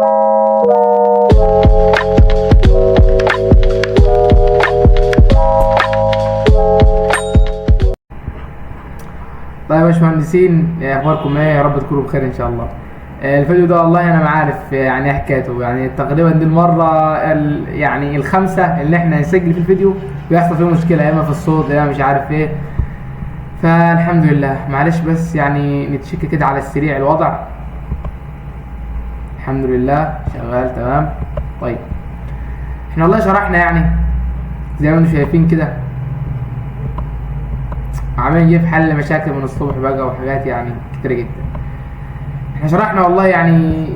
طيب يا باشمهندسين، اخباركم ايه؟ يا رب تكونوا بخير ان شاء الله. الفيديو ده والله انا ما عارف يعني ايه حكايته، يعني تقريبا دي المره يعني الخامسه اللي احنا نسجل في الفيديو بيحصل فيه مشكله، يا اما في الصوت يا اما مش عارف ايه. فالحمد لله، معلش بس يعني نتشيك كده على السريع الوضع. الحمد لله شغال تمام. طيب احنا والله شرحنا يعني زي ما انتم شايفين كده، عمالين نجيب حل مشاكل من الصبح بقى وحاجات يعني كتيرة جدا. احنا شرحنا والله يعني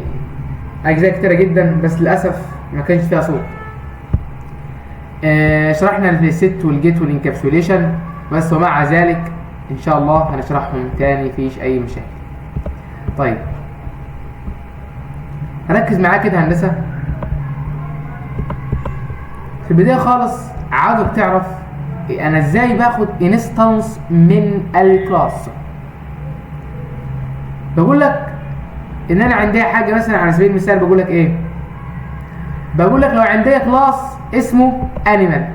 اجزاء كتيرة جدا، بس للاسف ما كانش فيها صوت. شرحنا الست والجيت والانكابسوليشن بس، ومع ذلك ان شاء الله هنشرحهم تاني، مفيش اي مشاكل. طيب ركز معايا كده هندسة. في البداية خالص عاوزك تعرف انا ازاي باخد انستانس من الكلاس. بقول لك ان انا عندي حاجه، مثلا على سبيل المثال بقول لك ايه، بقول لك لو عندي كلاس اسمه انيمال،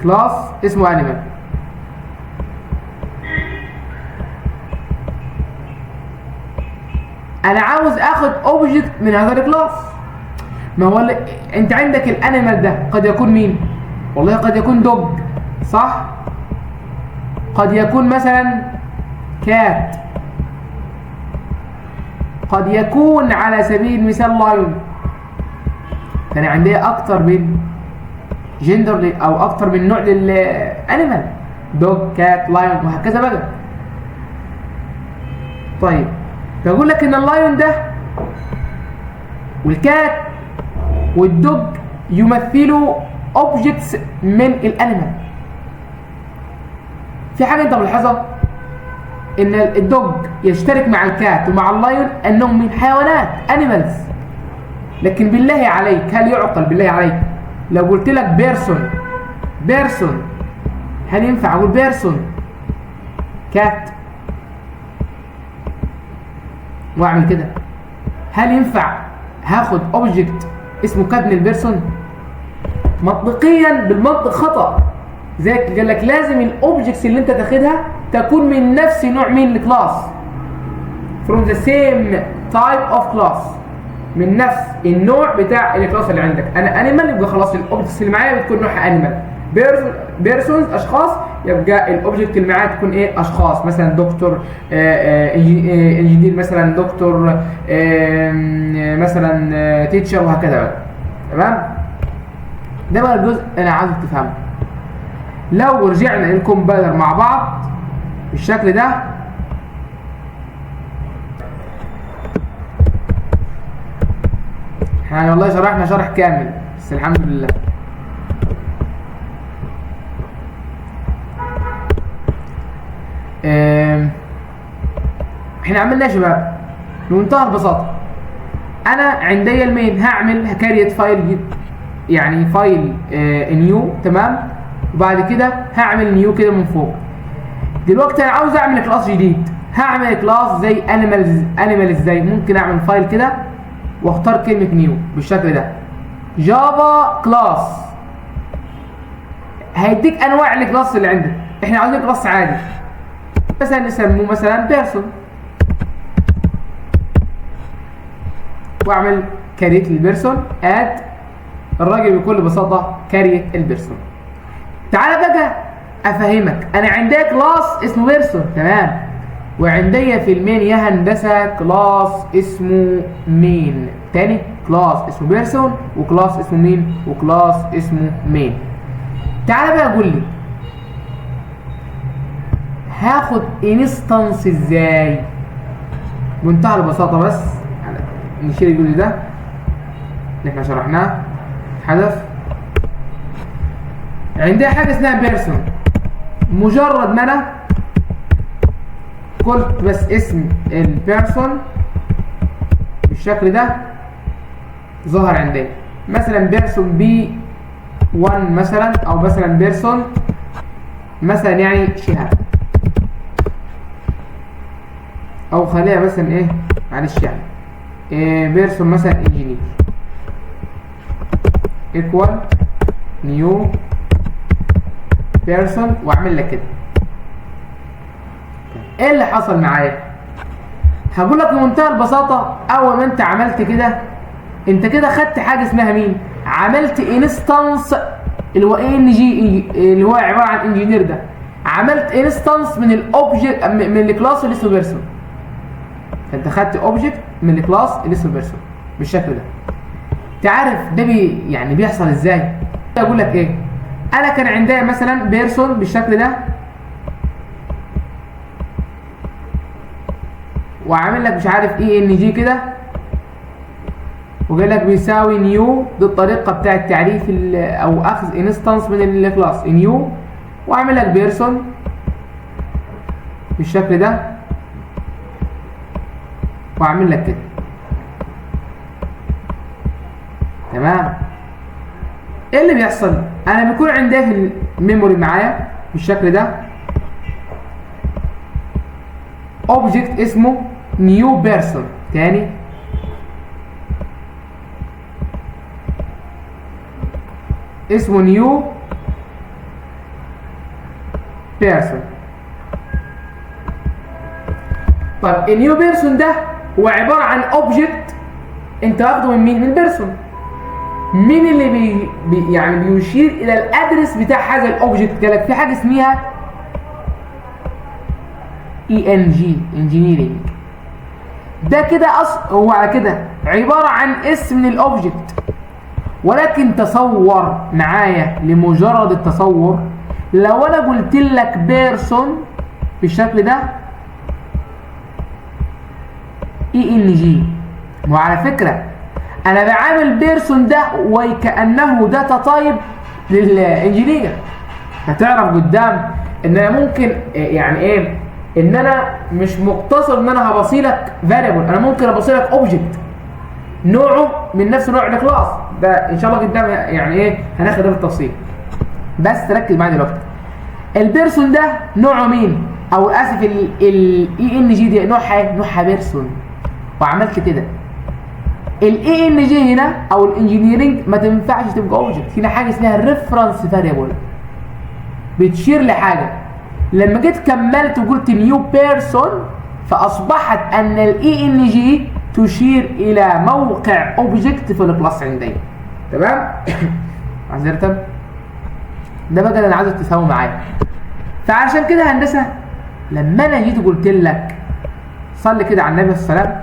كلاس اسمه انيمال، انا عاوز اخد اوبجكت من هذا الكلاس. ما هو انت عندك الانيمال ده قد يكون مين؟ والله قد يكون دوج، صح؟ قد يكون مثلا كات، قد يكون على سبيل المثال لايون. فانا عندي اكتر من جندر او اكتر من نوع للانيمال، دوج كات لايون وهكذا بقى. طيب بقول لك ان اللايون ده والكات والدوج يمثلوا اوبجكتس من الانيمال. في حاجه انت ملاحظها، ان الدوج يشترك مع الكات ومع اللايون انهم من حيوانات انيمالز، لكن بالله عليك هل يعقل بالله عليك لو قلت لك بيرسون، بيرسون هل ينفع اقول بيرسون كات واعمل كده؟ هل ينفع هاخد اوبجكت اسمه كات من البيرسون؟ منطقيا بالمنطق خطأ. زي قال لك لازم الاوبجكتس اللي انت تاخدها تكون من نفس نوع من الكلاس، from the same type of class، من نفس النوع بتاع الكلاس اللي عندك. انا انيمال يبقى خلاص الاوبجكتس اللي معايا بتكون نوعها انيمال. بيرسونز اشخاص، يبقى الاوبجكت اللي معايا تكون ايه؟ اشخاص، مثلا دكتور، انجينير مثلا، دكتور مثلا، تيتشر وهكذا بقى. تمام؟ ده بقى الجزء انا عايزك تفهمه. لو رجعنا الكومبايلر مع بعض بالشكل ده، احنا والله شرحنا شرح كامل بس الحمد لله. احنا عملنا يا شباب بمنتهى البساطه. انا عندي المين هعمل هكريت فايل، يعني فايل نيو، تمام؟ وبعد كده هعمل نيو كده من فوق. دلوقتي انا عاوز اعمل كلاس جديد، هعمل كلاس زي انيمال. ازاي؟ ممكن اعمل فايل كده واختار كلمه نيو بالشكل ده، جافا كلاس، هيديك انواع الكلاس اللي عندك. احنا عاوزين كلاس عادي مثلا نسموه مثلا بيرسون، واعمل كريت للبيرسون، اد الراجل بكل بساطه كريت البيرسون. تعال بقى افهمك، انا عندي كلاس اسمه بيرسون، تمام؟ وعندي في المين يا هندسه كلاس اسمه مين تاني، كلاس اسمه بيرسون وكلاس اسمه مين وكلاس اسمه مين. تعال بقى قول لي هاخد انستنس ازاي؟ بمنتهى البساطه، بس نشيل الجزء ده اللي احنا شرحناه حذف. عندي حاجه اسمها بيرسون، مجرد ما انا قلت بس اسم البيرسون بالشكل ده ظهر عندي مثلا بيرسون بي 1 مثلا، او مثلا بيرسون مثلا يعني شهاب، او خليها مثلا ايه معلش يعني بيرسون مثلا انجينير ايكوال نيو بيرسون، واعمل لك كده. ايه اللي حصل معايا؟ هقول لك بمنتهى البساطه، اول ما انت عملت كده انت كده خدت حاجه اسمها مين؟ عملت انستانس اللي هو ان جي، اللي هو عباره عن انجينير ده، عملت انستانس من الاوبجكت من الكلاس اللي اسمه بيرسون. فانت خدت اوبجكت من الكلاس اللي اسمه بيرسون بالشكل ده. تعرف ده يعني بيحصل ازاي؟ اقول لك ايه، انا كان عندي مثلا بيرسون بالشكل ده، وعامل لك مش عارف ايه ان جي كده، وقال لك بيساوي نيو. دي الطريقه بتاعه تعريف او اخذ انستانس من الكلاس نيو، واعمل لك بيرسون بالشكل ده، واعمل لك كده. تمام. ايه اللي بيحصل؟ انا بيكون عندي في الميموري معايا بالشكل ده اوبجكت اسمه نيو بيرسون. تاني، اسمه نيو بيرسون. طيب النيو بيرسون ده هو عباره عن اوبجكت انت واخده من مين؟ من بيرسون. مين اللي يعني بيشير الى الادرس بتاع هذا الاوبجكت؟ قال لك في حاجه اسمها اي ان جي، انجينيرنج. ده كده هو على كده عباره عن اسم من الاوبجكت، ولكن تصور معايا لمجرد التصور، لو انا قلت لك بيرسون بالشكل ده اي ان جي، وعلى فكره انا بعامل بيرسون ده وكانه داتا تايب للانجينير. هتعرف قدام ان انا ممكن يعني ايه، ان انا مش مقتصر ان انا هبصيلك فاريبل، انا ممكن ابصيلك اوبجكت نوعه من نفس نوع الكلاس ده. ان شاء الله قدام يعني ايه هناخد ده بالتفصيل، بس تركز معايا دلوقتي. البيرسون ده نوعه مين؟ او اسف الاي ان جي دي نوعها ايه؟ نوعها بيرسون. وعملت كده الاي ان جي هنا او الانجينيرنج ما تنفعش تبقى اوبجكت، هنا حاجه اسمها الريفرنس فاريبل بتشير لحاجه. لما جيت كملت وقلت نيو بيرسون فاصبحت ان الاي ان جي تشير الى موقع اوبجكت في الكلاس عندي. تمام. عزرتم ده بقى اللي انا عايزك تفهمه معايا. فعشان كده هندسه لما انا جيت قلت لك صلي كده على النبي صلى الله عليه وسلم،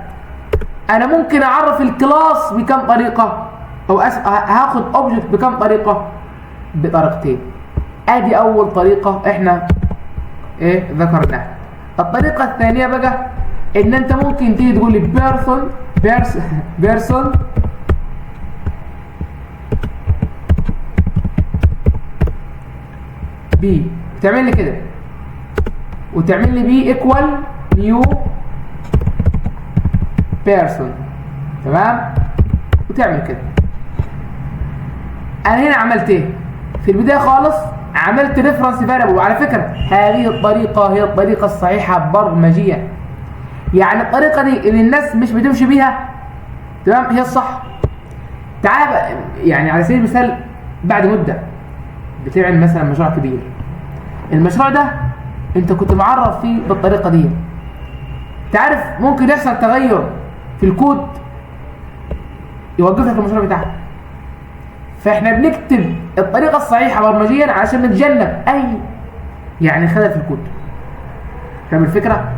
انا ممكن اعرف الكلاس بكم طريقه، او هاخد اوبجكت بكم طريقه؟ بطريقتين. ادي اول طريقه احنا ايه ذكرناها. الطريقه الثانيه بقى ان انت ممكن تيجي تقول لي بيرسون بي، تعمل لي كده وتعمل لي بي ايكوال نيو بيرسون. تمام. وتعمل كده. انا هنا عملت ايه؟ في البدايه خالص عملت ريفرنس فاريبل، وعلى فكره هذه الطريقه هي الطريقه الصحيحه برمجيا. يعني الطريقه دي اللي الناس مش بتمشي بيها تمام هي الصح. تعال يعني على سبيل المثال بعد مده بتعمل مثلا مشروع كبير، المشروع ده انت كنت معرف فيه بالطريقه دي، تعرف ممكن يحصل تغير في الكود يوقف لك المشروع بتاعك. فاحنا بنكتب الطريقه الصحيحه برمجيا عشان نتجنب اي يعني خلل في الكود. فاهم الفكره؟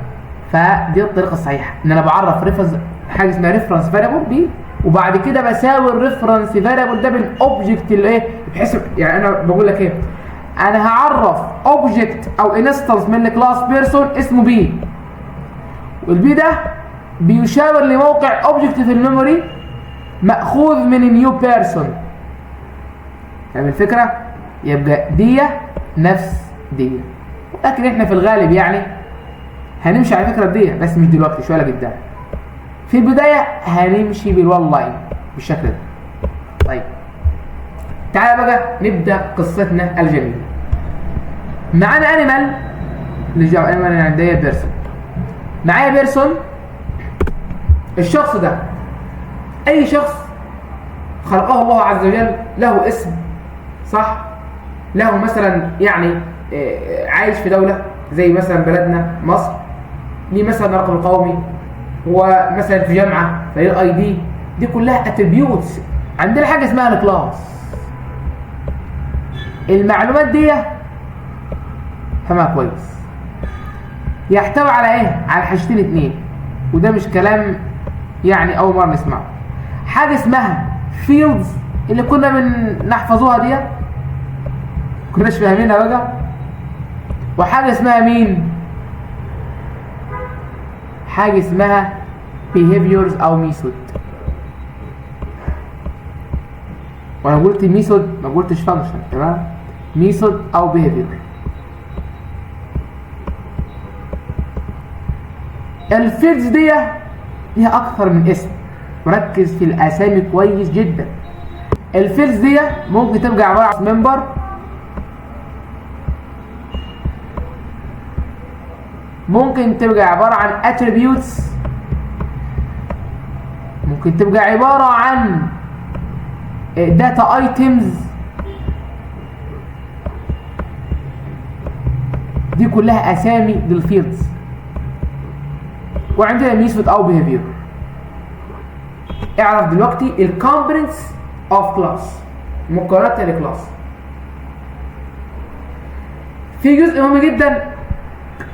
فدي الطريقه الصحيحه ان انا بعرف حاجه اسمها ريفرنس فاريبل بي، وبعد كده بساوي الريفرنس فاريبل ده بالاوبجكت اللي ايه، بحيث يعني انا بقول لك ايه، انا هعرف اوبجكت او انستنس من الكلاس بيرسون اسمه بي، والبي ده بيشاور لموقع اوبجكت في الميموري ماخوذ من النيو بيرسون. فاهم الفكره؟ يبقى دي نفس دي، لكن احنا في الغالب يعني هنمشي على فكره دي، بس مش دلوقتي، شويه لقدام. في البدايه هنمشي بالوان لاين بالشكل ده. طيب تعالى بقى نبدا قصتنا الجميله. معانا انيمال عندي بيرسون، معايا بيرسون. الشخص ده اي شخص خلقه الله عز وجل له اسم، صح؟ له مثلا يعني عايش في دولة زي مثلا بلدنا مصر، ليه مثلا رقم القومي، ومثلا في جامعة فليه الاي دي. دي كلها اتريبيوتس. عندنا حاجة اسمها الكلاس. المعلومات دي فهمها كويس، يحتوي على ايه؟ على حاجتين اتنين، وده مش كلام يعني اول مرة نسمعه. حاجة اسمها فيلدز اللي كنا بنحفظوها دي، كناش فاهمينها بقى. وحاجة اسمها مين؟ حاجة اسمها behaviors او method. وانا قلت ميثود ما قلتش فانكشن، تمام؟ ميثود او بيهيفير. الفيلدز دي ليها اكثر من اسم، وركز في الاسامي كويس جدا. الفيلدز دي ممكن تبقى عباره عن ممبر، ممكن تبقى عباره عن اتريبيوتس، ممكن تبقى عباره عن داتا ايتمز. دي كلها اسامي للفيلدز. وعندنا ميثود او بيهيفير. اعرف دلوقتي الكومبوننتس اوف كلاس، مكونات الكلاس. في جزء مهم جدا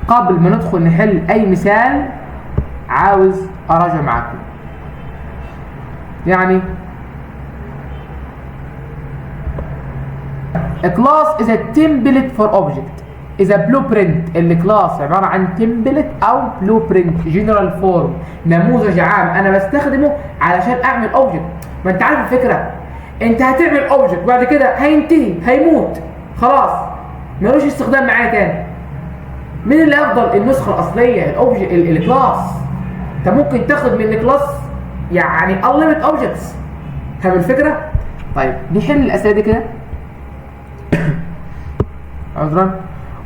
قبل ما ندخل نحل اي مثال عاوز اراجع معاكم. يعني a class is a template for object is a blueprint. الكلاس عبارة عن template أو blueprint general form، نموذج عام أنا بستخدمه علشان أعمل object. ما أنت عارف الفكرة، أنت هتعمل object بعد كده هينتهي، هيموت خلاص، ملوش استخدام معايا تاني. مين اللي أفضل؟ النسخة الأصلية الأوبجكت الكلاس. أنت ممكن تاخد من الكلاس يعني unlimited objects. فاهم الفكرة؟ طيب نحل الأسئلة دي كده. عذرا.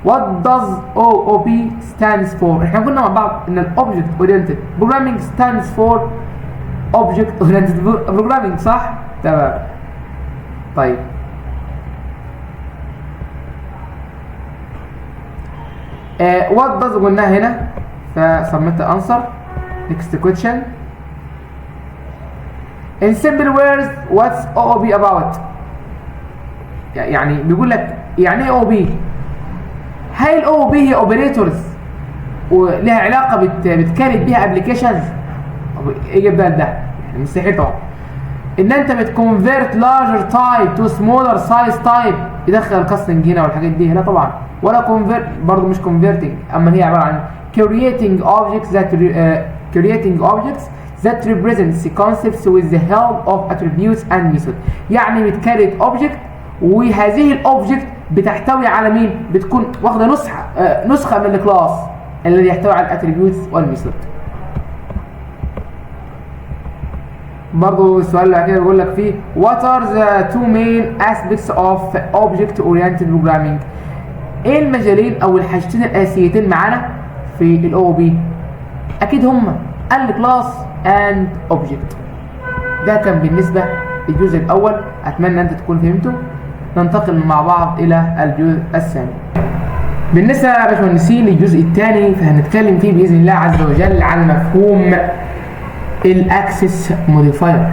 What does OOP stands for؟ احنا قلنا مع بعض ان ال Object Oriented Programming stands for Object Oriented Programming، صح؟ تمام. طيب what does قلناها هنا، فسميت answer. next question. in simple words what's OOP about؟ يعني بيقول لك يعني ايه OOP؟ هل الاو بي هي اوبريتورز ولها علاقه بتكريت بيها ابلكيشنز؟ اجيب ده يعني مستحيل طبعا ان انت بتكونفيرت لارجر تايب تو سمولر سايز تايب، يدخل الكاستنج هنا والحاجات دي، لا طبعا. ولا كونفيرت برضه، مش كونفيرتنج، اما هي عباره عن creating objects that represents concepts with the help of attributes and methods. يعني بتكريت اوبجكت، وهذه الاوبجكت بتحتوي على مين؟ بتكون واخده نسخه من الكلاس الذي يحتوي على الاتريبيوتس والميثود. برضه السؤال اللي كده بيقول لك فيه what are the two main aspects of object oriented programming؟ ايه المجالين او الحاجتين الاساسيتين معانا في الاو بي؟ اكيد هما الكلاس اند اوبجكت. ده كان بالنسبه للجزء الاول، اتمنى انت تكون فهمته. ننتقل مع بعض الى الجزء الثاني. بالنسبه يا باشمهندسين للجزء الثاني، فهنتكلم فيه باذن الله عز وجل عن مفهوم الاكسس موديفاير.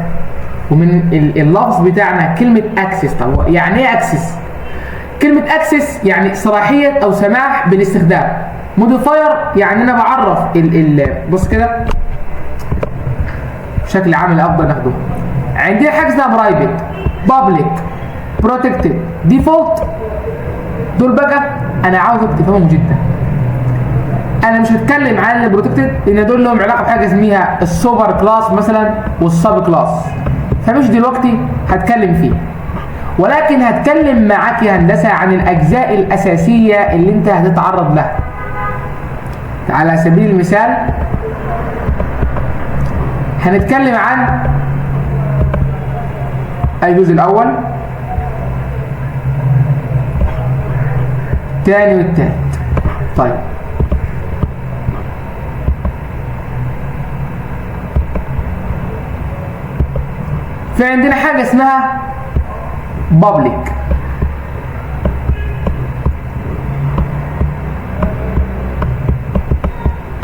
ومن اللفظ بتاعنا كلمه اكسس. طب يعني ايه اكسس؟ كلمه اكسس يعني صلاحيه او سماح بالاستخدام. موديفاير يعني انا بعرف بص كده بشكل عام افضل ناخده. عندنا حاجه اسمها برايفت، بابليك، بروتكتد، ديفولت. دول بقى انا عاوزك تفهمهم جدا. انا مش هتكلم عن البروتكتد لان دول لهم علاقه بحاجه اسمها السوبر كلاس مثلا والسب كلاس، فمش دلوقتي هتكلم فيه. ولكن هتكلم معاك يا هندسه عن الاجزاء الاساسيه اللي انت هتتعرض لها. على سبيل المثال هنتكلم عن الجزء الاول، الثاني والثالث. طيب في عندنا حاجه اسمها public،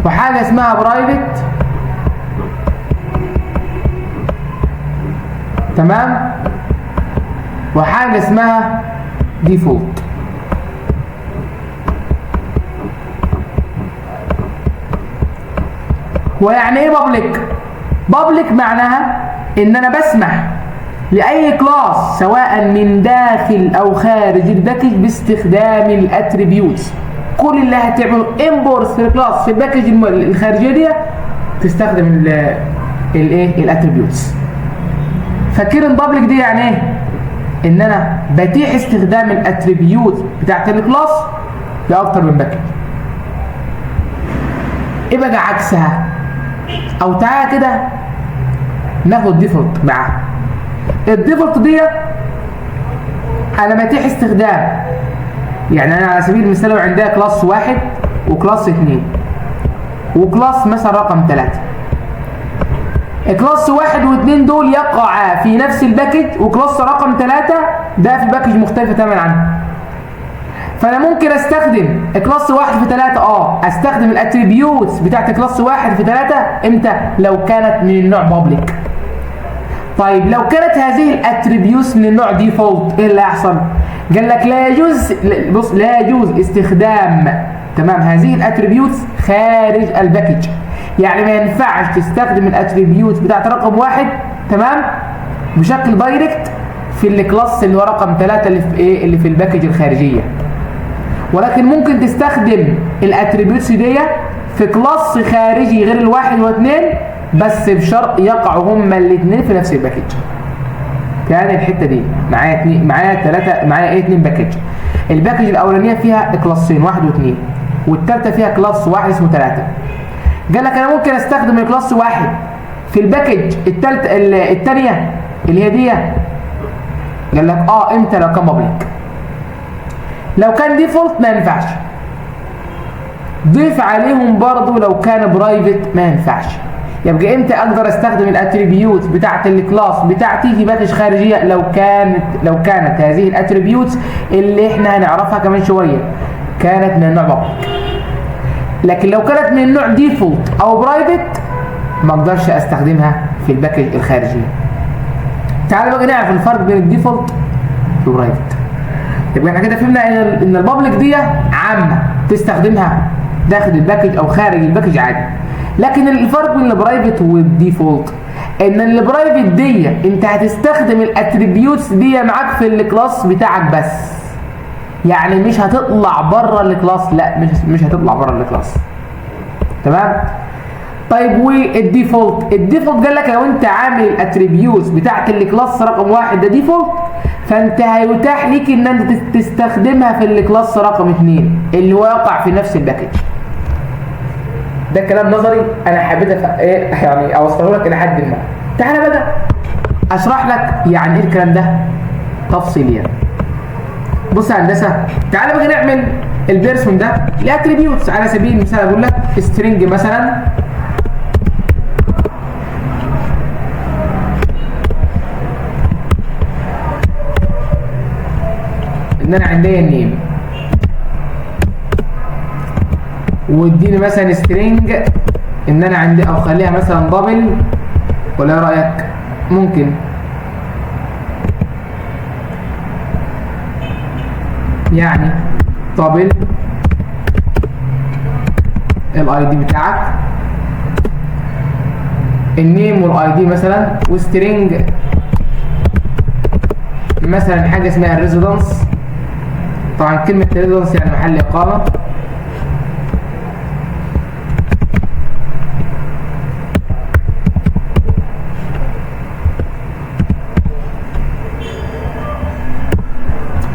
وحاجه اسمها private، تمام، وحاجه اسمها default. ويعني ايه public؟ public معناها ان انا بسمح لاي كلاس سواء من داخل او خارج الباكج باستخدام الاتريبيوتس. كل اللي هتعمله امبورت في الكلاس في الباكج الخارجيه دي تستخدم الايه الاتريبيوتس. فاكرين public دي يعني ايه؟ ان انا بتيح استخدام الاتريبيوت بتاعت الكلاس لاكتر من باكج. ايه بقى عكسها؟ او تعالى كده ناخد ديفولت معاها. الديفولت دي انا بتيح استخدام، يعني انا على سبيل المثال لو عندها كلاس 1 وكلاس 2 وكلاس مثلا رقم 3، كلاس 1 و2 دول يقعا في نفس الباكج، وكلاس رقم 3 ده في باكج مختلفه تماما عنه. فانا ممكن استخدم كلاس 1 في 3 استخدم الاتريبيوتس بتاعت كلاس 1 في 3 امتى؟ لو كانت من النوع بابليك. طيب لو كانت هذه الاتريبيوتس من النوع ديفولت ايه اللي هيحصل؟ قال لك لا يجوز، بص، لا يجوز استخدام تمام هذه الاتريبيوتس خارج الباكج. يعني ما ينفعش تستخدم الاتريبيوتس بتاعت رقم 1 تمام بشكل دايركت في الكلاس اللي هو رقم 3 اللي في الباكج الخارجيه، ولكن ممكن تستخدم الاتريبيوتس دي في كلاس خارجي غير الواحد واثنين، بس بشرط يقعوا هما الاثنين في نفس الباكج. يعني الحته دي معايا 2 باكج. الباكج الاولانيه فيها كلاسين 1 و2، والثالثه فيها كلاس واحد اسمه 3. قال لك انا ممكن استخدم الكلاس 1 في الباكج الثانيه اللي هي دي. قال لك امتى؟ لو كان بابليك. لو كان ديفولت ما ينفعش. ضيف عليهم برضو لو كان برايفت ما ينفعش. يبقى امتى اقدر استخدم الاتريبيوت بتاعت الكلاس بتاعتي في باكج خارجيه؟ لو كانت هذه الاتريبيوت اللي احنا هنعرفها كمان شويه كانت من النوع بابليك. لكن لو كانت من النوع ديفولت او برايفت ما اقدرش استخدمها في الباكج الخارجيه. تعالوا بقى نعرف الفرق بين الديفولت والبرايفت. يبقى احنا كده فهمنا ان البابليك دي عامه تستخدمها داخل الباكج او خارج الباكج عادي. لكن الفرق بين البرايفت والديفولت ان البرايفت دي انت هتستخدم الاتريبيوتس دي معاك في الكلاس بتاعك بس، يعني مش هتطلع بره الكلاس. لا مش هتطلع بره الكلاس، تمام. طيب الديفولت قال لك لو انت عامل الاتريبيوتس بتاعت الكلاس رقم 1 ده ديفولت، فانت هيتاح ليك ان انت تستخدمها في الكلاس رقم 2 اللي هو يقع في نفس الباكج. ده كلام نظري انا حبيت يعني اوصله لك الى حد ما. تعالى بقى اشرح لك يعني ايه الكلام ده تفصيليا. بص يا هندسه، تعالى بقى نعمل البيرسون ده الاتريبيوتس. على سبيل المثال اقول لك سترينج مثلا ان انا عندي النيم، واديني مثلا سترينج ان انا عندي، او خليها مثلا دبل، ولا ايه رايك؟ ممكن يعني دبل الاي دي بتاعك، النيم والاي دي مثلا، وسترينج مثلا حاجه اسمها الريزيدنس. طبعا كلمه ريزيدنس يعني محل اقامه.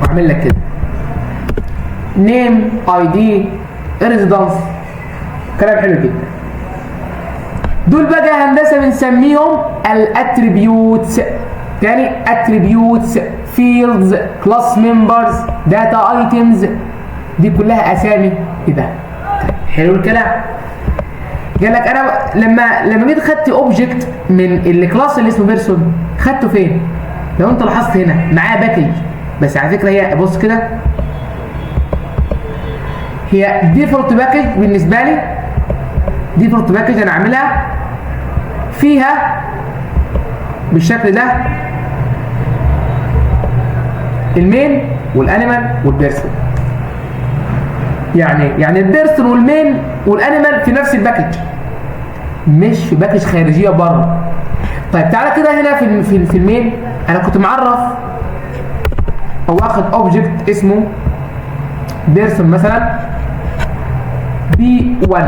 واعمل لك كده نيم اي دي ريزيدنس، كلام حلو جدا. دول بقى هندسه بنسميهم الاتريبيوتس. يعني اتريبيوتس، فيلدز، كلاس ممبرز، داتا ايتمز، دي كلها اسامي كده. حلو الكلام. قال لك انا لما جيت خدت اوبجكت من الكلاس اللي اسمه بيرسون، خدته فين؟ لو انت لاحظت هنا معاه باكج، بس على فكره هي بص كده، هي ديفولت باكج بالنسبه لي، ديفولت باكج انا عاملها فيها بالشكل ده المين والانيمال والبيرسون. يعني البيرسون والمين والانيمال في نفس الباكج، مش في باكج خارجيه بره. طيب تعالى كده هنا في المين، انا كنت معرف او واخد اوبجكت اسمه بيرسون مثلا B1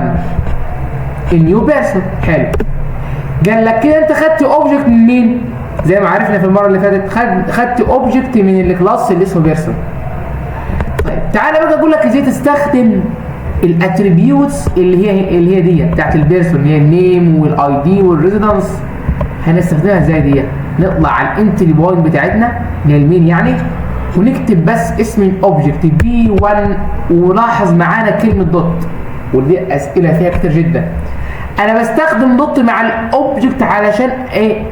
النيو بيرسون. حلو، قال لك كده انت خدت اوبجكت من مين؟ زي ما عرفنا في المره اللي فاتت خدت اوبجكت من الكلاس اللي اسمه بيرسون. طيب تعالى بقى اقول لك ازاي تستخدم الاتريبيوتس اللي هي دي بتاعت البيرسون، اللي هي النيم والاي دي والريزيدنس. هنستخدمها ازاي دي؟ نطلع على الانتري بوينت بتاعتنا اللي هي المين يعني، ونكتب بس اسم الاوبجكت B1، ولاحظ معانا كلمه دوت، ودي اسئله فيها كتير جدا. انا بستخدم دوت مع الاوبجكت علشان ايه؟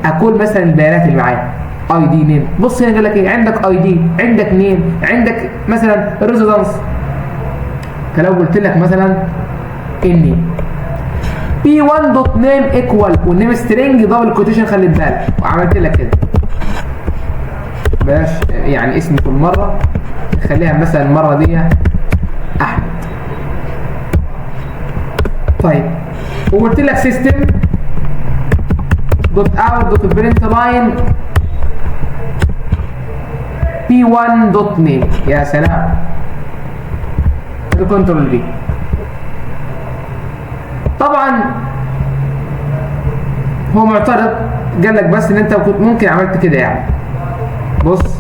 اكل مثلا البيانات اللي معايا اي دي نيم. بص هنا قال لك ايه؟ عندك اي دي، عندك نيم، عندك مثلا ريزيدنس. فلو قلت لك مثلا اني B1 دوت نيم ايكوال والنيم سترينج دبل كوتيشن، خلي بالك، وعملت لك كده بلاش يعني اسمي كل مره، خليها مثلا المره دي احمد. طيب وقلت لك سيستم دوت اوت دوت برنت لاين B1 دوت نيم. يا سلام، كنترول دي. طبعا هو معترض، قال لك بس ان انت كنت ممكن عملت كده يعني. بص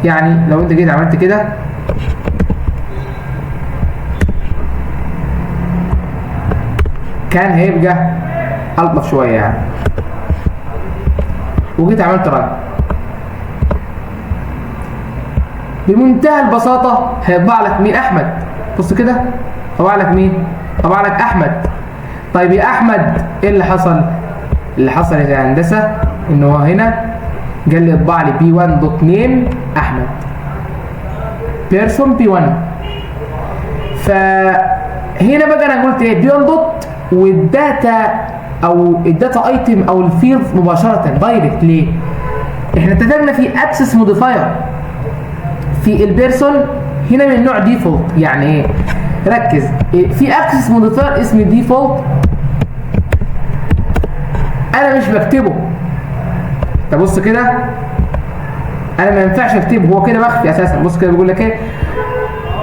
يعني لو انت جيت عملت كده كان هيبقى ألطف شويه يعني، وجيت عملت رن بمنتهى البساطه هيطبع لك مين؟ احمد. بص كده طبع لك مين؟ طبع لك احمد. طيب يا احمد ايه اللي حصل؟ اللي حصل يا هندسه ان هو هنا قال لي اطبع لي B1 دوت نيم احمد بيرسون B1. فهنا بقى انا قلت ايه؟ B1 دوت والداتا او الداتا ايتم او الفيلد مباشره دايركت. ليه؟ احنا اتفقنا في اكسس موديفاير في البيرسون هنا من نوع ديفولت. يعني ايه؟ ركز، في اكسس موديفاير اسمه ديفولت انا مش بكتبه. طب بص كده، انا ما ينفعش اكتبه، هو كده مخفي اساسا. بص كده بيقول لك ايه؟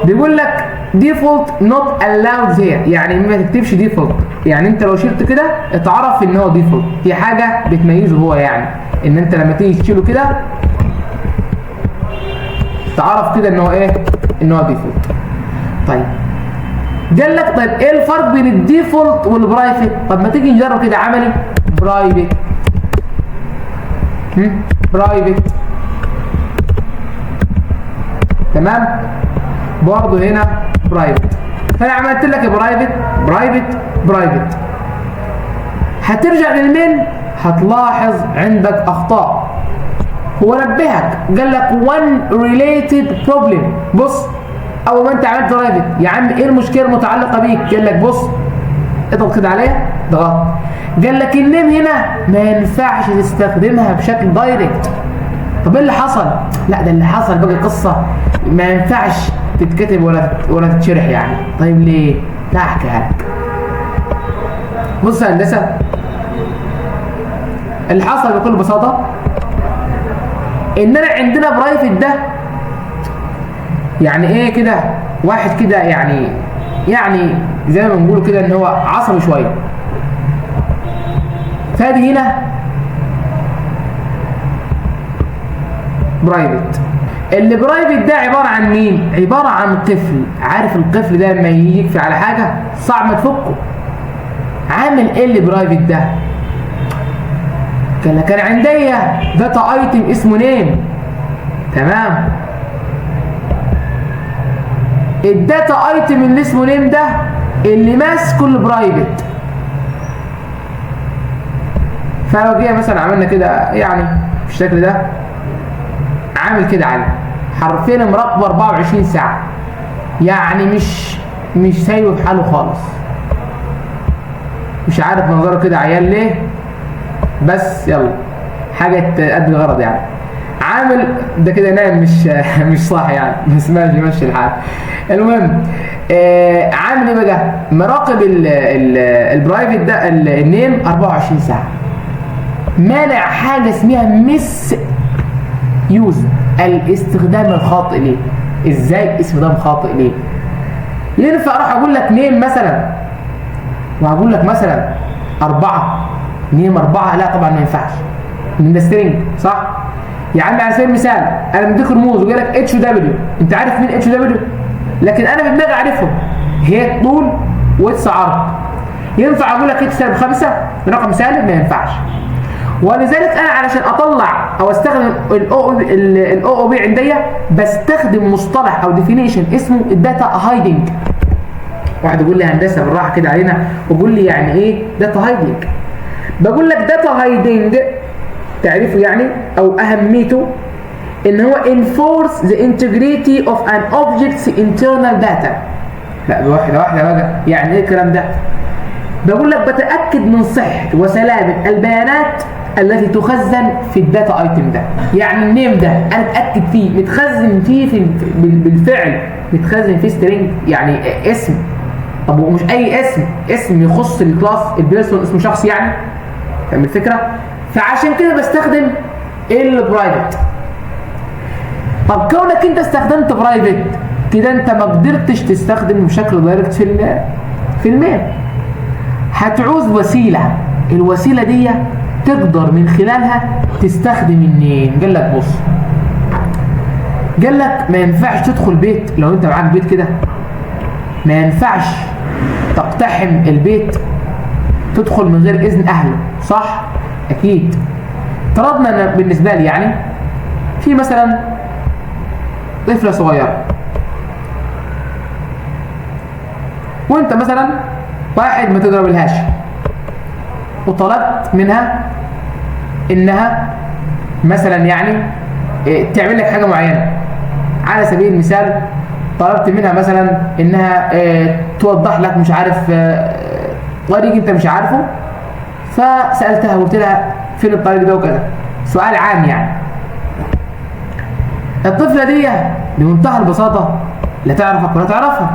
بيقول لك ديفولت نوت الاود هير، يعني ما تكتبش ديفولت. يعني انت لو شلت كده اتعرف ان هو ديفولت، في حاجه بتميزه هو، يعني ان انت لما تيجي تشيله كده تعرف كده ان هو ايه؟ ان هو ديفولت. طيب قال لك طيب ايه الفرق بين الديفولت والبرايفت؟ طب ما تيجي نجرب كده عملي. برايفت برايفت تمام، برضه هنا برايفت. فانا عملت لك برايفت برايفت برايفت. هترجع للمين هتلاحظ عندك اخطاء. هو نبهك قال لك one related problem. بص اول ما انت عملت برايفت يا عم ايه المشكله المتعلقه بيك؟ قال لك بص اضغط كده عليها، ضغط، قال لك النيم هنا ما ينفعش تستخدمها بشكل دايركت. طب ايه اللي حصل؟ لا ده اللي حصل بقى قصه ما ينفعش تتكتب ولا تتشرح يعني. طيب ليه؟ لا احكيها لك. بص يا هندسه، اللي حصل بكل بساطه اننا عندنا برايفت ده يعني ايه كده؟ واحد كده يعني زي ما بنقوله كده ان هو عصبي شويه. فادي هنا برايفت. اللي برايفت ده عباره عن مين؟ عباره عن قفل. عارف القفل ده لما يجي يقفل على حاجه صعب ما تفكه. عامل ايه اللي برايفت ده؟ كان عندي داتا ايتم اسمه نيم، تمام؟ الداتا ايتم اللي اسمه نيم ده اللي ماسكه البرايفت. فلو جينا مثلا عملنا كده يعني بالشكل ده، عامل كده عادي حرفيا مراقبه 24 ساعه، يعني مش سايبه في حاله خالص، مش عارف منظره كده عيال ليه، بس يلا حاجه تأدي الغرض يعني. عامل ده كده نايم مش صاحي يعني، بس ماشي الحال. المهم عامل ايه بقى؟ مراقب البرايفت ده النيم 24 ساعه، مانع حاجه اسمها مس يوز، الاستخدام الخاطئ ليه. ازاي استخدام خاطئ ليه؟ ينفع اروح اقول لك نيم مثلا وهقول لك مثلا 4 نيم 4؟ لا طبعا ما ينفعش، من ده سترينج صح؟ يا عم على سبيل المثال انا مديك رموز وجاي لك اتش دبليو، انت عارف مين اتش دبليو؟ لكن انا في دماغي عارفهم، هي طول واتس عرض. ينفع اقول لك اتش سالب 5 رقم سالب؟ ما ينفعش. ولذلك انا علشان اطلع او استخدم الاو او بي عندي بستخدم مصطلح او ديفينيشن اسمه الداتا هايدنج. واحد يقول لي هندسه بالراحه كده علينا ويقول لي يعني ايه داتا هايدنج؟ بقول لك داتا هايدنج تعريفه يعني او اهميته ان هو enforce the integrity of an object's internal data. لا واحده بقى، يعني ايه الكلام ده؟ بقول لك بتاكد من صحه وسلامه البيانات التي تخزن في الداتا ايتم ده. يعني النيم ده انا اتاكد فيه متخزن فيه بالفعل متخزن فيه سترينج، يعني اسم. طب ومش اي اسم يخص الكلاس البيرسون، اسمه شخص يعني، فاهم الفكره؟ فعشان كده بستخدم البرايفت. طب كونك انت استخدمت برايفت كده انت ما قدرتش تستخدم بشكل دايركت في الميل، هتعوز وسيله، الوسيله دي تقدر من خلالها تستخدم النيم. قال لك بص، قال لك ما ينفعش تدخل بيت، لو انت معاك بيت كده ما ينفعش تقتحم البيت تدخل من غير اذن اهله، صح؟ اكيد. افترضنا ان بالنسبه لي يعني في مثلا طفله صغيره وانت مثلا واحد ما تضربلهاش وطلبت منها انها مثلا يعني تعمل لك حاجه معينه. على سبيل المثال طلبت منها مثلا انها توضح لك مش عارف طريق انت مش عارفه، فسالتها وقلت لها فين الطريق ده وكذا، سؤال عام يعني. الطفله دي بمنتهى البساطه لا تعرفك ولا تعرفها،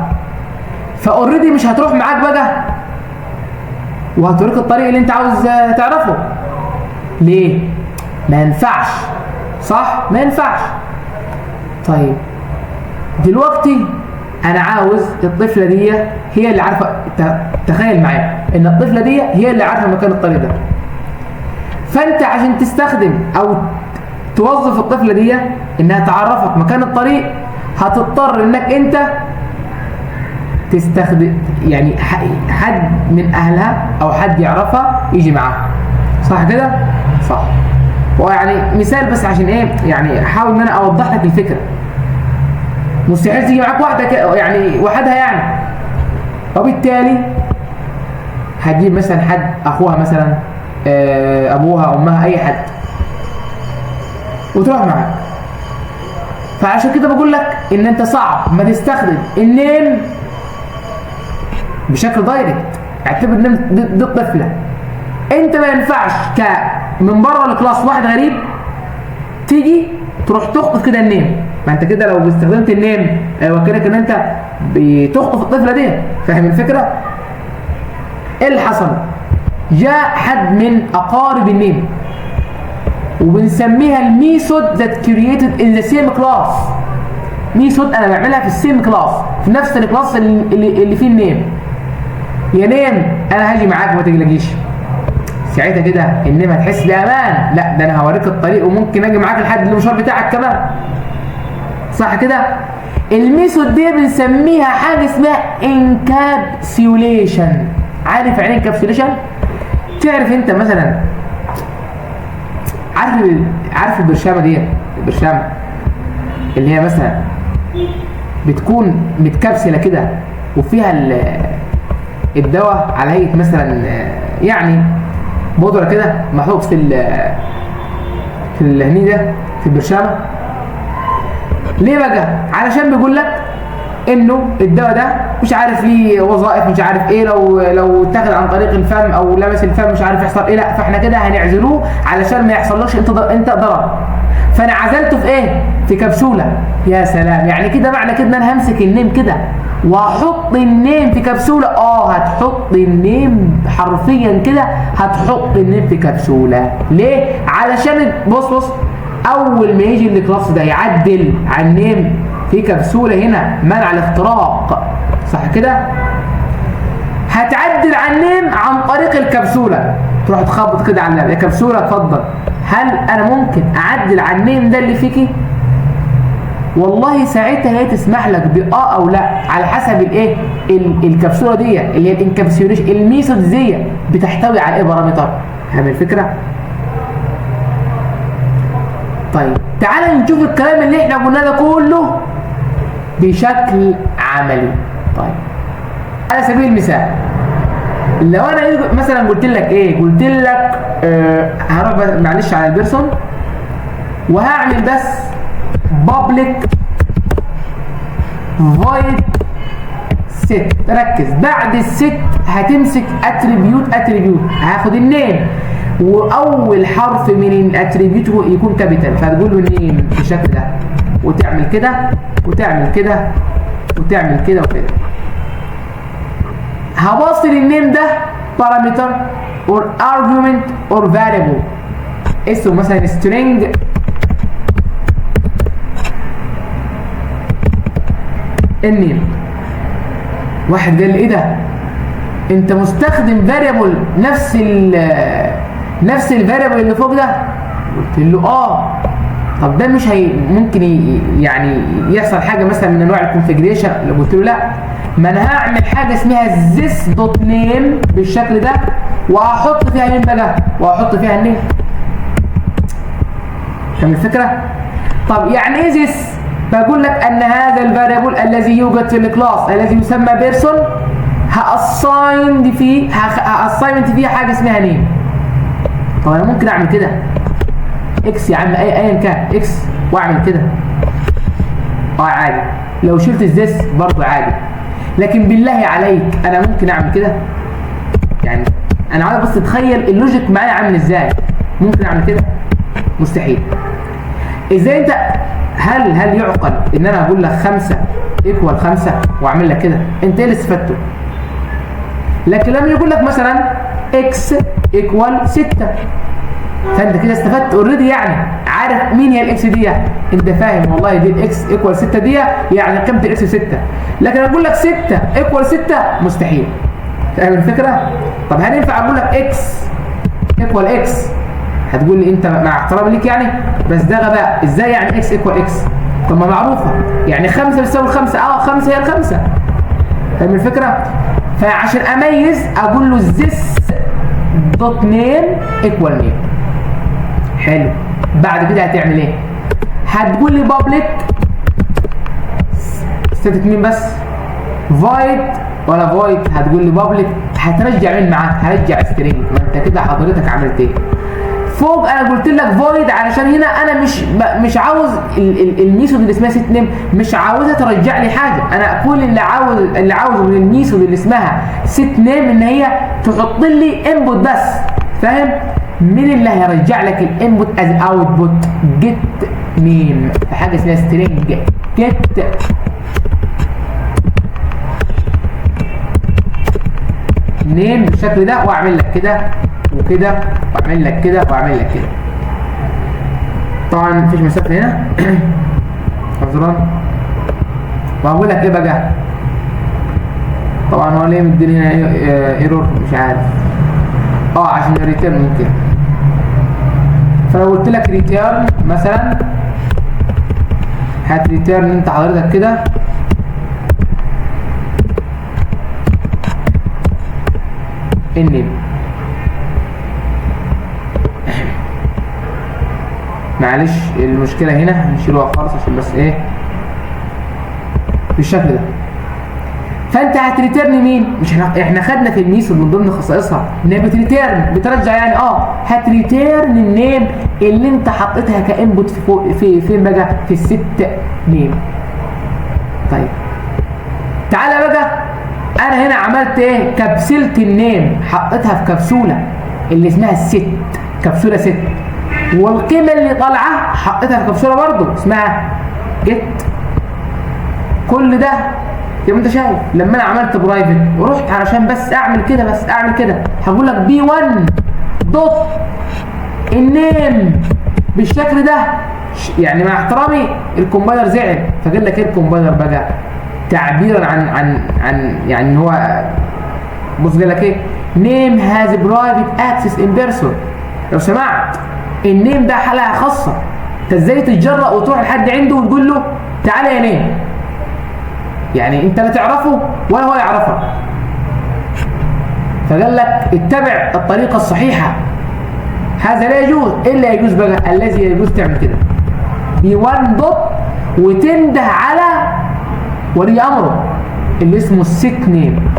فاوريدي مش هتروح معاك بقى وهتوريك الطريق اللي انت عاوز تعرفه. ليه؟ ما ينفعش، صح؟ ما ينفعش. طيب دلوقتي انا عاوز الطفله دي هي اللي عارفه، تخيل معايا ان الطفله دي هي اللي عارفه مكان الطريق ده، فانت عشان تستخدم او توظف الطفله دي انها تعرفك مكان الطريق هتضطر انك انت تستخدم يعني حد من اهلها او حد يعرفها يجي معاها، صح كده؟ صح. ويعني مثال بس عشان ايه يعني احاول ان انا اوضح لك الفكره. مستحيل تيجي معاك واحده يعني وحدها يعني، وبالتالي هتجيب مثلا حد، اخوها مثلا، ابوها، امها، اي حد وتروح معاك. فعشان كده بقول لك ان انت صعب ما تستخدم النيم بشكل دايركت. اعتبر ان دي الطفله، انت ما ينفعش من بره الكلاس واحد غريب تيجي تروح تخطف كده النيم. ما انت كده لو استخدمت النيم وكانك ان انت بتخطف الطفله دي، فاهم الفكره؟ ايه اللي حصل؟ جاء حد من اقارب النيم وبنسميها الميثود that created in the same class. ميثود انا بعملها في السيم كلاس، في نفس الكلاس اللي فيه النيم. يا نيم انا هاجي معاك وما تقلقيش. ساعتها كده النيم هتحس بامان، لا ده انا هوريك الطريق وممكن اجي معاك لحد المشوار بتاعك كمان، صح كده؟ الميثود دي بنسميها حاجه اسمها انكابسيوليشن. عارف يعني ايه انكابسيوليشن؟ تعرف انت مثلا عارف البرشامه دي، البرشامه اللي هي مثلا بتكون متكبسله كده وفيها الدواء على هيئه مثلا يعني بودره كده محطوط في الهني ده في البرشامه. ليه بقى؟ علشان بيقول لك انه الدواء ده مش عارف ليه وظائف مش عارف ايه، لو اتاخد عن طريق الفم او لمس الفم مش عارف يحصل ايه، لا فاحنا كده هنعزلوه علشان ما يحصلكش انت ضرر. فانا عزلته في ايه؟ في كبسوله. يا سلام، يعني كده معنى كده ان انا همسك النيم كده وهحط النيم في كبسوله. هتحط النيم حرفيا كده، هتحط النيم في كبسوله. ليه؟ علشان بص اول ما يجي الكلاس ده يعدل على النيم في كبسوله هنا منع الاختراق، صح كده؟ هتعدل على النيم عن طريق الكبسوله، تروح تخبط كده على الكبسوله. اتفضل، هل انا ممكن اعدل على النيم ده اللي فيكي؟ والله ساعتها هي تسمح لك باه او لا على حسب الايه الكبسوله دي اللي هي الانكابسوليشن. الميثود دي بتحتوي على ايه بارامتر؟ فاهم الفكره؟ طيب تعال نشوف الكلام اللي احنا قلناه ده كله بشكل عملي. طيب على سبيل المثال، لو انا مثلا قلت لك ايه، قلت لك هروح معلش على البيرسون وهعمل بس public void set. ركز، بعد الست هتمسك اتريبيوت هاخد النيم واول حرف من الاتريبيوت يكون كابيتال، فتقول له النيم بالشكل ده وتعمل كده وتعمل كده وتعمل كده وكده. هبصل النيم ده parameter or argument or variable اسمه مثلا string النيم. واحد قال لي ايه ده؟ انت مستخدم variable نفس الفاريبل اللي فوق ده؟ قلت له طب ده مش ممكن يعني يحصل حاجه مثلا من انواع الكونفيجريشن؟ اللي قلت له لا، ما انا هعمل حاجه اسمها this.name بالشكل ده وهحط فيها نيم بقى وهحط فيها النيم. فاهم الفكره؟ طب يعني ايه this؟ بقول لك ان هذا الفاريبل الذي يوجد في الكلاس الذي يسمى بيرسون هاساين فيه حاجه اسمها نيم. طب انا ممكن اعمل كده اكس يا عم ايا كان اكس واعمل كده عادي، لو شلت الزيس برضه عادي، لكن بالله عليك انا ممكن اعمل كده؟ يعني انا عايز بس تتخيل اللوجيك معايا عامل ازاي. ممكن اعمل كده؟ مستحيل. ازاي انت هل يعقل ان انا اقول لك 5 ايكوال 5 واعمل لك كده؟ انت ايه اللي استفدته؟ لكن لما يقول لك مثلا اكس ايكوال 6 فانت كده استفدت اوريدي، يعني عارف مين هي الاكس دي، انت فاهم والله دي الاكس ايكوال 6 دي يعني قيمه الاكس 6. لكن اقول لك 6 ايكوال 6 مستحيل. فاهم الفكره؟ طب هل ينفع اقول لك اكس ايكوال اكس؟ هتقول لي انت مع احترامي ليك يعني بس ده غباء، ازاي يعني اكس ايكوال اكس؟ طب ما معروفه يعني 5 بتساوي 5 5 هي الخمسه. فاهم الفكره؟ فعشان اميز اقول له this دوت نيم ايكوال نيم. حلو، بعد كده هتعمل ايه؟ هتقول لي public ستاتيك مين بس void ولا void؟ هتقول لي public، هترجع مين معاك؟ هرجع string. ما انت كده حضرتك عملت ايه؟ فوق انا قلت لك void علشان هنا انا مش عاوز الميثود اللي اسمها set name، مش عاوزها ترجع لي حاجه. انا كل اللي عاوزه من الميثود اللي اسمها set name ان هي تحط لي input بس. فاهم؟ مين اللي هيرجع لك الانبوت از اوتبوت؟ جيت نيم، في حاجه اسمها سترينج جيت نيم بالشكل ده، واعمل لك كده وكده واعمل لك كده واعمل لك كده. طبعا مفيش مسافه هنا حضران. وهقول لك ايه بقى؟ طبعا هو ليه مديني هنا ايرور مش عارف، عشان الريتيرن ممكن. فلو قلت لك ريتيرن مثلا، هات ريتيرن انت حضرتك كده النيم. معلش المشكله هنا هنشيلوها خالص عشان بس ايه بالشكل ده. فانت هتريتيرن مين؟ مش احنا خدنا في الميثود من ضمن خصائصها ان هي بتريتيرن بترجع يعني هتريتيرن النيم اللي انت حطيتها كانبوت في فين بقى؟ في الست نيم. طيب تعالى بقى انا هنا عملت ايه؟ كبسلت النيم، حطيتها في كبسوله اللي اسمها الست، كبسوله ست، والقيمه اللي طالعه حطيتها في كبسوله برضه اسمها جيت. كل ده يبقى انت شايف لما انا عملت برايفت ورحت علشان بس اعمل كده هقول لك بي 1 دوت النيم بالشكل ده. يعني مع احترامي الكومبايلر زعل، فقال لك ايه الكومبايلر بقى تعبيرا عن يعني ان هو بص قال لك ايه؟ نيم هاز برايفت اكسس ان بيرسون. لو سمعت النيم ده حلقه خاصه، انت ازاي تتجرأ وتروح لحد عنده وتقول له تعالى يا نيم؟ يعني انت لا تعرفه ولا هو يعرفك. فقال لك اتبع الطريقه الصحيحه، هذا لا يجوز. الا يجوز بقى الذي يجوز تعمل كده بي 1 دوت وتنده على ولي امره اللي اسمه الست نيم.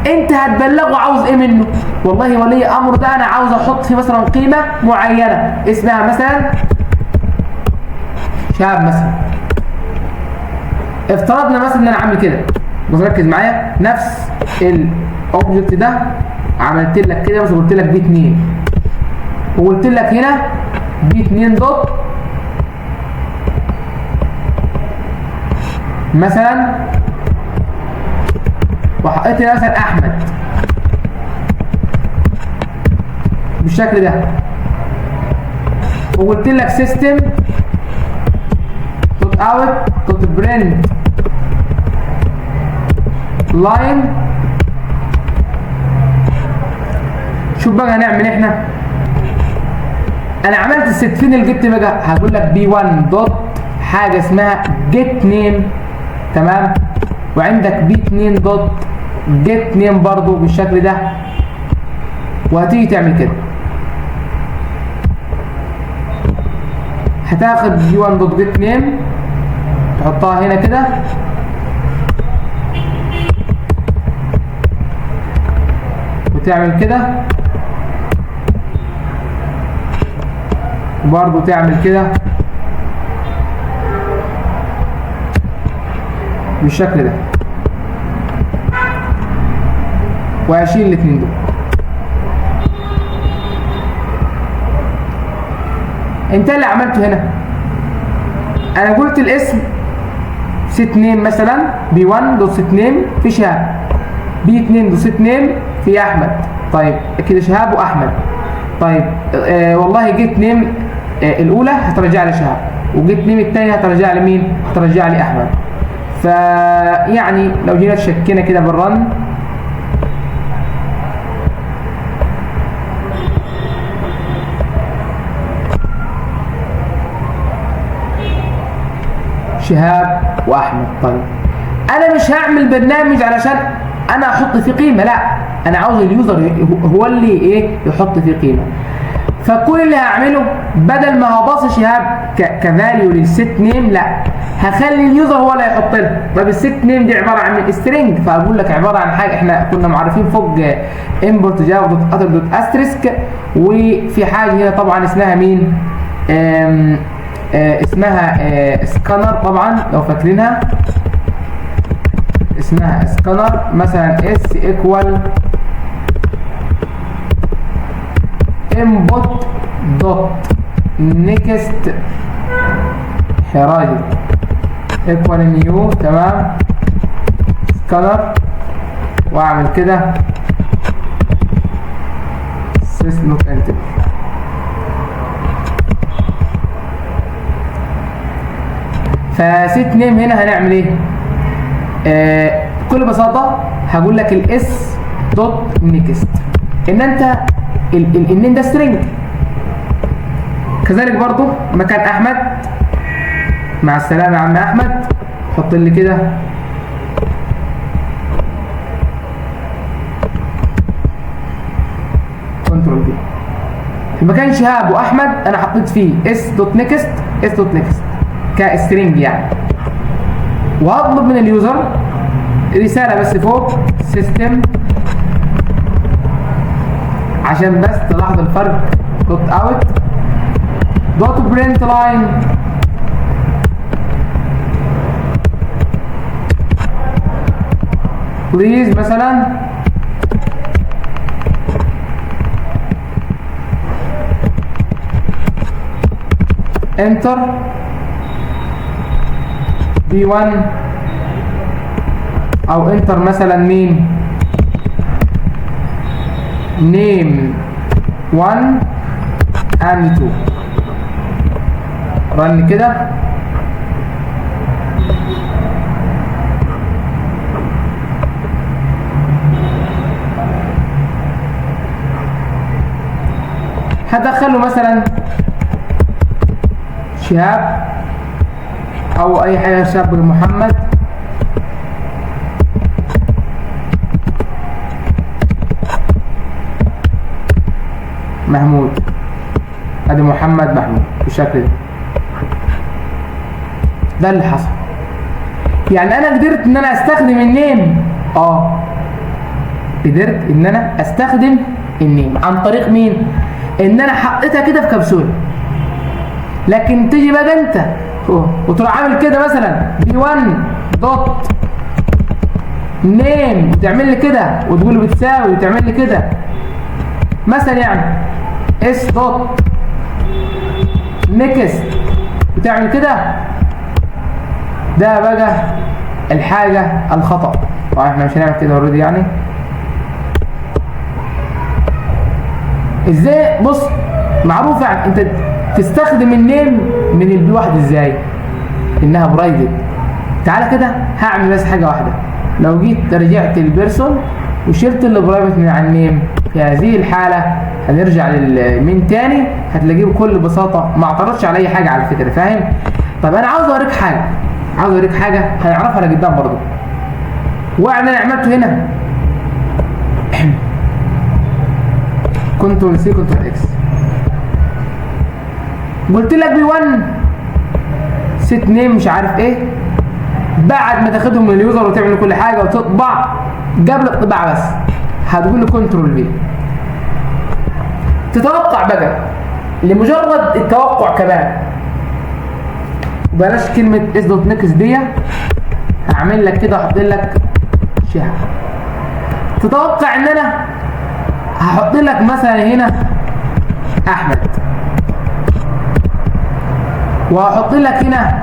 انت هتبلغه عاوز ايه منه؟ والله ولي امره ده انا عاوز احط فيه مثلا قيمه معينه اسمها مثلا شاب مثلا. افترضنا مثلا ان انا عامل كده، بس ركز معايا، نفس الاوبجكت ده عملت لك كده مثلا، قلت لك بي 2 وقلت لك هنا بي 2 دوت مثلا، وحطيت لي مثلا احمد بالشكل ده، وقلت لك سيستم دوت اوت دوت برنت لاين. شوف بقى هنعمل احنا، انا عملت الست فين الجيت بقى؟ هقول لك بي 1 دوت حاجه اسمها جيت نيم، تمام، وعندك بي 2 دوت جيت نيم برضو بالشكل ده، وهتيجي تعمل كده هتاخد بي 1 دوت جيت نيم تحطها هنا كده، وتعمل كده وبرضو تعمل كده بالشكل ده، وهشيل الاثنين دول. انت اللي عملته هنا، انا قلت الاسم ست نيم مثلا بي 1 دوت ست نيم في شهاب، بي 2 دوت ست نيم في احمد. طيب كده شهاب واحمد. طيب والله جيت نيم الاولى هترجع لي شهاب، وجيت نيم الثانيه هترجع لي مين؟ هترجع لي احمد. فيعني لو جينا شكينا كده بالرن، شهاب واحمد. طيب انا مش هعمل برنامج علشان انا احط فيه قيمه، لا، انا عاوز اليوزر هو اللي ايه يحط فيه قيمه. فكل اللي هعمله بدل ما هباص شهاب كفاليو للست نيم، لا، هخلي اليوزر هو اللي هيحط لها. طب الست نيم دي عباره عن سترينج، فاقول لك عباره عن حاجه احنا كنا معرفين فوق امبورت جافا دوت اتر دوت استريسك، وفي حاجه هنا طبعا اسمها مين؟ اسمها سكانر، طبعا لو فاكرينها اسمها سكانر، مثلا اس ايكوال input دوت نيكست حراجي ايكوال نيو، تمام، سكانر، واعمل كده سيسلوك انتر. فست نيم هنا هنعمل ايه؟ بكل بساطه هقول لك الاس دوت نيكست، ان انت النيم ده سترينج. كذلك برضو مكان احمد، مع السلامه يا عم احمد، حط لي كده كنترول دي. في مكان شهاب واحمد انا حطيت فيه اس دوت نيكست، اس دوت نيكست كسترينج يعني، وهطلب من اليوزر رسالة بس فوق سيستم عشان بس تلاحظ الفرق. دوت اوت دوت برنت لاين بليز مثلا انتر B1 او انتر مثلا مين نيم 1 and 2 رن كده. هدخله مثلا شهاب او اي حاجه شاب محمد محمود. ادي محمد محمود بالشكل ده اللي حصل. يعني انا قدرت ان انا استخدم النيم قدرت ان انا استخدم النيم عن طريق مين؟ ان انا حطيتها كده في كبسوله. لكن تيجي بقى انت وتروح عامل كده مثلا B1 دوت نيم وتعمل لي كده وتقول له بتساوي وتعمل لي كده مثلا يعني اس دوت نيكست وتعمل كده. ده بقى الحاجه الخطأ. طبعا احنا مش هنعمل كده اوريدي يعني. ازاي؟ بص معروف يعني انت تستخدم النيم من البي واحد ازاي؟ انها برايفت. تعالى كده هعمل بس حاجه واحده. لو جيت رجعت البيرسون وشلت البرايفت من على النيم، في هذه الحاله هنرجع للمين تاني هتلاقيه بكل بساطه ما اعترضش على اي حاجه على فكره. فاهم؟ طب انا عاوز اوريك حاجه هنعرفها لقدام برضه. وانا عملته هنا كنترول سي كنترول اكس، قلت لك B1 ست نيم مش عارف ايه. بعد ما تاخدهم من اليوزر وتعمل كل حاجه وتطبع قبل الطباعه بس هتقول له كنترول في. تتوقع بقى لمجرد التوقع كمان، بلاش كلمه اس دوت نيكس دي، هعمل لك كده احط لك شهر. تتوقع ان انا هحط لك مثلا هنا احمد وهحط لك هنا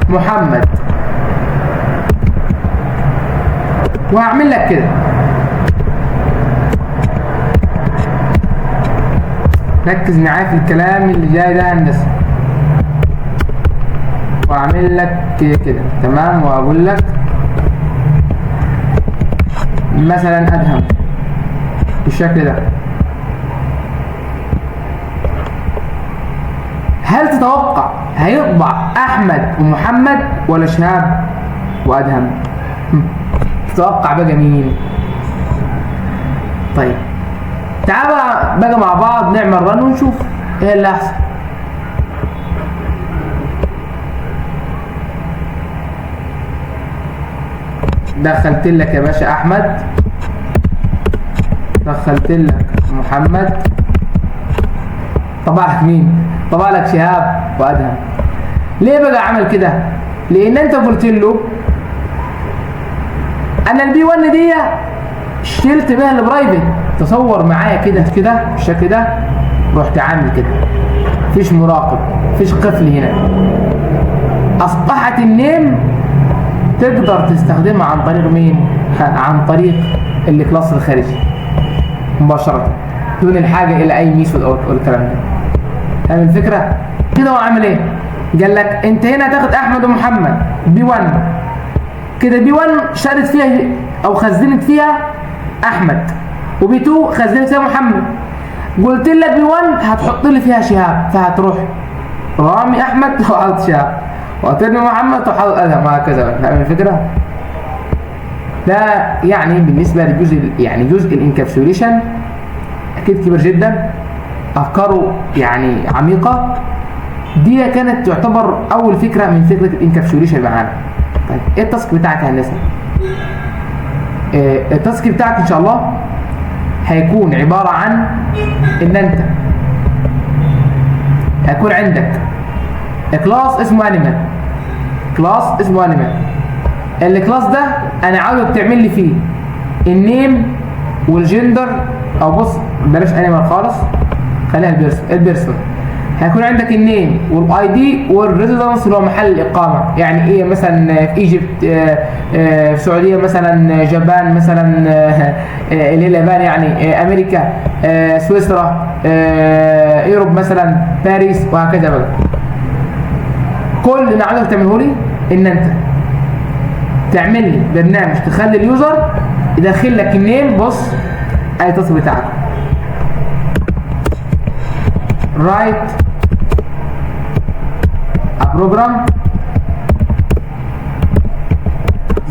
محمد وهعمل لك كده. ركز معايا في الكلام اللي جاي ده هندسه. واعمل لك كده تمام. واقول لك مثلا ادهم بالشكل ده. هل تتوقع هيطبع احمد ومحمد ولا شهاب وادهم؟ تتوقع بقى مين؟ طيب تعال بقى مع بعض نعمل رن ونشوف ايه اللي هيحصل. دخلت لك يا باشا احمد، دخلت لك محمد، طبع لك مين؟ طبع لك شهاب وادهم. ليه بقى عمل كده؟ لان انت قلت له انا البي 1 دي شلت بيها البرايفت. تصور معايا كده بالشكل ده، رحت عامل كده مفيش مراقب مفيش قفل هنا. اصبحت النيم تقدر تستخدمها عن طريق مين؟ عن طريق الكلاس الخارجي مباشرة دون الحاجة الى اي ميثود او الكلام ده. فاهم الفكرة؟ كده هو عامل ايه؟ قال لك انت هنا هتاخد احمد ومحمد بي 1 كده. بي 1 شالت فيها او خزنت فيها احمد، وبي 2 خزنت فيها محمد. قلت لك بي 1 هتحط لي فيها شهاب، فهتروح رامي احمد وحط شهاب وهترمي محمد وحط ادهم وهكذا. فاهم الفكرة؟ ده يعني بالنسبة للجزء يعني جزء الانكابسوليشن اكيد كبير جدا، افكاره يعني عميقة. دي كانت تعتبر اول فكرة من فكرة الانكابسوليشن معانا. طيب ايه التاسك بتاعك يا هندسة؟ التاسك بتاعك ان شاء الله هيكون عبارة عن ان انت هيكون عندك كلاس اسمه انيمال. كلاس اسمه انيمال. الكلاس ده انا عاوزك تعمل لي فيه النيم والجندر، او بص بلاش انيمال خالص، خليها البيرسون. هيكون عندك النيم والاي دي والريزيدنس اللي هو محل الاقامه. يعني ايه مثلا في ايجيبت، في السعوديه مثلا، جابان مثلا، اللي هي اليابان يعني، امريكا، سويسرا، يوروب مثلا، باريس، وهكذا بقى. كل اللي انا عايزك تعمله لي ان انت تعمل لي برنامج تخلي اليوزر يدخل لك النيم. بص اي التصل بتاعك write a program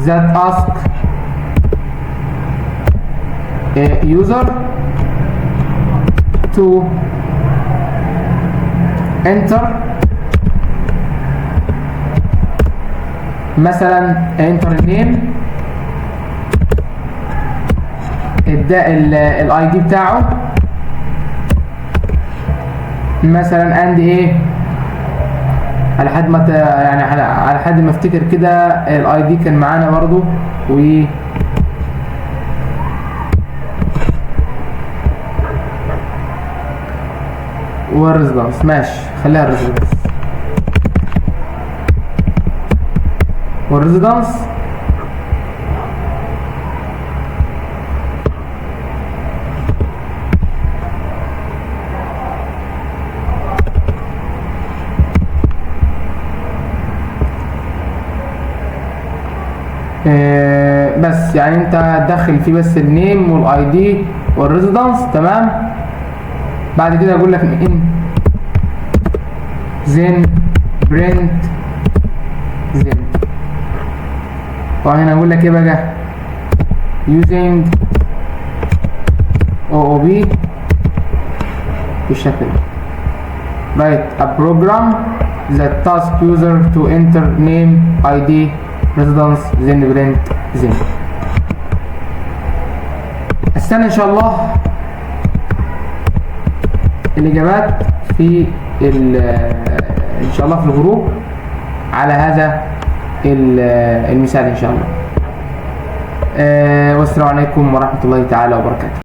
that asks a user to enter مثلا enter name، الاي دي بتاعه مثلا، اند ايه على حد ما يعني على حد ما افتكر كده الاي دي كان معانا برضو، و والريزيدنس. ماشي خليها الريزيدنس والريزيدنس. بس يعني انت هتدخل فيه بس النيم والاي دي والريزيدنس، تمام. بعد كده اقول لك ان then print then، وهنا اقول لك ايه بقى using OOP بالشكل ده. write a program that tasks user to enter name, ID, residence, then print then. استنى ان شاء الله الاجابات في ان شاء الله في الجروب على هذا المثال ان شاء الله. والسلام عليكم ورحمة الله تعالى وبركاته.